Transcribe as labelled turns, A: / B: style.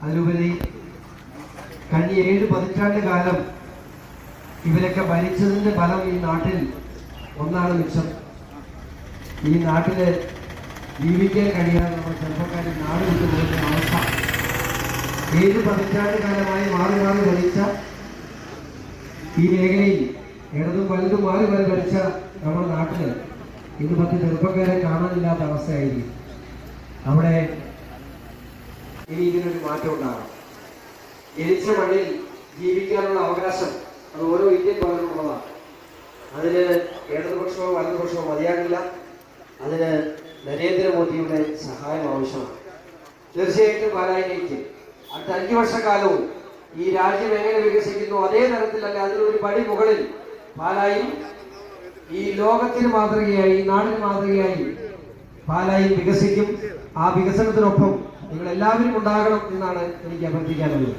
A: അതിലുപരി കഴിഞ്ഞ 7 പതിറ്റാണ്ട് കാലം ഇവരൊക്കെ ഭരിച്ചതിന്റെ ഫലം ഈ നാട്ടിൽ ഒന്നാണ് മിച്ചം. ഈ നാട്ടില് ജീവിക്കാൻ കഴിയാതെ നമ്മൾ ചെറുപ്പക്കാരിൽ നാട് വിട്ടുപോകുന്ന അവസ്ഥ 7 പതിറ്റാണ്ട് കാലമായി മാറി മാറി ഭരിച്ച ഈ മേഖലയിൽ ഇടതും വലുതും മാറി മാറി ഭരിച്ച നമ്മുടെ നാട്ടില് ഇന്ന് 10 ചെറുപ്പക്കാരെ കാണാനില്ലാത്ത അവസ്ഥയായിരിക്കും. അവിടെ ഇനി ഇതിനൊരു മാറ്റം ഉണ്ടാകണം. ജനിച്ച മണ്ണിൽ ജീവിക്കാനുള്ള അവകാശം അത് ഓരോ ഇന്ത്യൻ പൗരനുള്ളതാണ്. അതിന് ഇടതുപക്ഷമോ വലതുപക്ഷമോ മതിയാകില്ല. അതിന് നരേന്ദ്രമോദിയുടെ സഹായം ആവശ്യമാണ്. തീർച്ചയായിട്ടും പാലായിലേക്ക് അടുത്ത 5 വർഷക്കാലവും ഈ രാജ്യം എങ്ങനെ വികസിക്കുന്നു അതേ തരത്തിലല്ല അതിലൊരു പടി മുകളിൽ പാലായി ഈ ലോകത്തിന് മാതൃകയായി, ഈ നാടിന് മാതൃകയായി പാലായി വികസിക്കും. ആ വികസനത്തിനൊപ്പം നിങ്ങൾ എല്ലാവരും ഉണ്ടാകണം എന്നാണ് എനിക്ക് അഭ്യർത്ഥിക്കാനുള്ളത്.